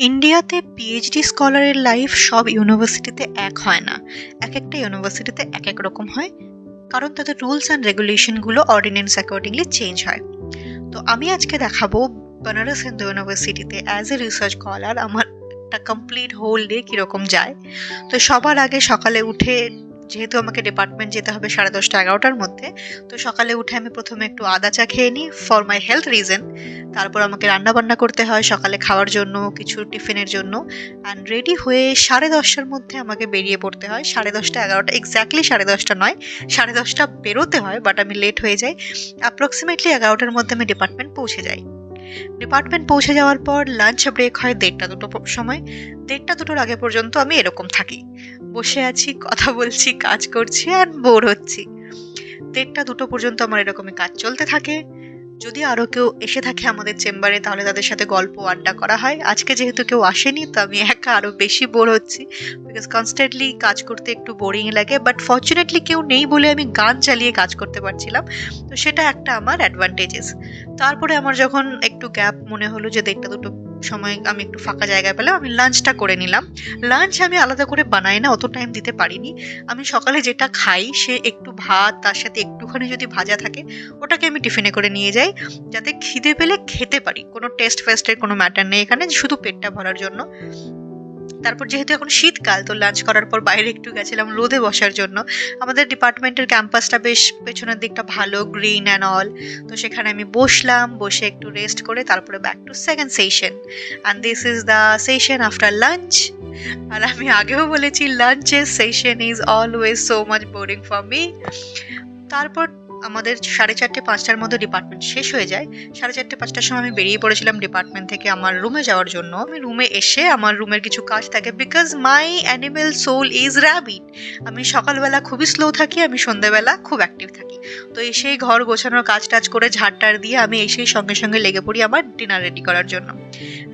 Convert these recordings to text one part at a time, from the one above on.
ইন্ডিয়াতে PhD স্কলারের life সব ইউনিভার্সিটিতে এক হয় না। একটা ইউনিভার্সিটিতে এক রকম হয়, কারণ তাদের রুলস অ্যান্ড রেগুলেশনগুলো অর্ডিন্যান্স অ্যাকর্ডিংলি চেঞ্জ হয়। তো আমি আজকে দেখাবো বেনারস হিন্দু ইউনিভার্সিটিতে অ্যাজ এ রিসার্চ স্কলার আমার একটা কমপ্লিট হোল ডে কীরকম যায়। তো সবার আগে সকালে উঠে, যেহেতু আমাকে ডিপার্টমেন্ট যেতে হবে 10:30-11টার মধ্যে, তো সকালে উঠে আমি প্রথমে একটু আদা চা খেয়ে নিই ফর মাই হেলথ রিজন। তারপর আমাকে রান্না বান্না করতে হয় সকালে খাওয়ার জন্য, কিছু টিফিনের জন্য। অ্যান্ড রেডি হয়ে 10:30টার মধ্যে আমাকে বেরিয়ে পড়তে হয়। 10:30-11টা, এক্স্যাক্টলি 10:30টা নয়, 10:30টা বেরোতে হয়, বাট আমি লেট হয়ে যাই। অ্যাপ্রক্সিমেটলি 11টার মধ্যে আমি ডিপার্টমেন্ট পৌঁছে যাই। ডিপার্টমেন্ট পৌঁছে যাওয়ার পর লাঞ্চ ব্রেক হয় 1:30-2টো সময়। 1:30-2টোর আগে পর্যন্ত আমি এরকম থাকি, বসে আছি, কথা বলছি, কাজ করছি আর বোর হচ্ছি। 1:30-2টো পর্যন্ত আমার এরকমই কাজ চলতে থাকে। যদি আরো কেউ এসে থাকে আমাদের চেম্বারে, তাহলে তাদের সাথে গল্প আড্ডা করা হয়। আজকে যেহেতু কেউ আসেনি, তো আমি একা আরো বেশি বোর হচ্ছি, বিকজ কনস্ট্যান্টলি কাজ করতে একটু বোরিং লাগে। বাট ফর্চুনেটলি কেউ নেই বলে আমি গান চালিয়ে কাজ করতে পারছিলাম, তো সেটা একটা আমার অ্যাডভান্টেজেস। তারপরে আমার যখন একটু গ্যাপ মনে হলো যে 1:30-2টো সময় আমি একটু ফাঁকা জায়গা পেলাম, আমি লাঞ্চটা করে নিলাম। লাঞ্চ আমি আলাদা করে বানাই না, অত টাইম দিতে পারিনি। আমি সকালে যেটা খাই সে একটু ভাত, তার সাথে একটুখানি যদি ভাজা থাকে ওটাকে আমি টিফিনে করে নিয়ে যাই, যাতে খিদে পেলে খেতে পারি। কোনো টেস্ট ফেস্টের কোনো ম্যাটার নেই এখানে, শুধু পেটটা ভরার জন্য। তারপর যেহেতু এখন শীতকাল, তো লাঞ্চ করার পর বাইরে একটু গেছিলাম রোদে বসার জন্য। আমাদের ডিপার্টমেন্টের ক্যাম্পাসটা বেশ পেছনের দিকটা ভালো, গ্রিন অ্যান্ড অল। তো সেখানে আমি বসলাম, বসে একটু রেস্ট করে তারপরে back to second session. And this is the session after lunch. আর আমি আগেও বলেছি, লাঞ্চের session is always so much boring for me. তারপর আমাদের 4:30-5টার মধ্যে ডিপার্টমেন্ট শেষ হয়ে যায়। 4:30-5টার সময় আমি বেরিয়ে পড়েছিলাম ডিপার্টমেন্ট থেকে আমার রুমে যাওয়ার জন্য। আমি রুমে এসে আমার রুমের কিছু কাজ থাকে, because my animal soul is rabbit. আমি সকালবেলা খুবই স্লো থাকি, আমি সন্ধ্যেবেলা খুব অ্যাক্টিভ থাকি। তো এসেই ঘর গোছানোর কাজ টাজ করে ঝাড়টার দিয়ে আমি এসেই সঙ্গে সঙ্গে লেগে পড়ি আমার ডিনার রেডি করার জন্য।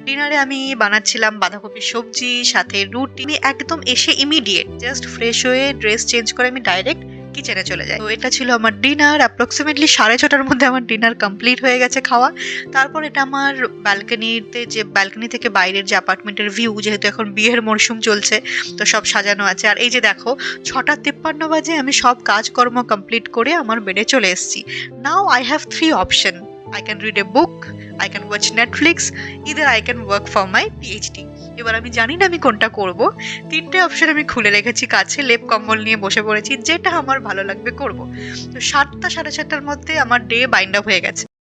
ডিনারে আমি বানাচ্ছিলাম বাঁধাকপির সবজি, সাথে রুটি। আমি একদম এসে ইমিডিয়েট জাস্ট ফ্রেশ হয়ে ড্রেস চেঞ্জ করে আমি ডাইরেক্ট কিচেনে চলে যাই। তো এটা ছিল আমার ডিনার। অ্যাপ্রক্সিমেটলি 6:30টার মধ্যে আমার ডিনার কমপ্লিট হয়ে গেছে খাওয়া। তারপর এটা আমার ব্যালকনিতে, যে ব্যালকনি থেকে বাইরের যে অ্যাপার্টমেন্টের ভিউ, যেহেতু এখন বিয়ের মরশুম চলছে, তো সব সাজানো আছে। আর এই যে দেখো, 6:53 বাজে আমি সব কাজকর্ম কমপ্লিট করে আমার বেডে চলে এসেছি। Now I have 3 option: I can read a book, I can watch Netflix, either I can work for my PhD. এবার আমি জানি না আমি কোনটা করব। 3টে অপশন আমি খুলে রেখেছি কাছে, লেপ কম্বল নিয়ে বসে পড়েছি, যেটা আমার ভালো লাগবে করব। তো 7টা 7:30টার মধ্যে আমার ডে বাইন্ড আপ হয়ে গেছে।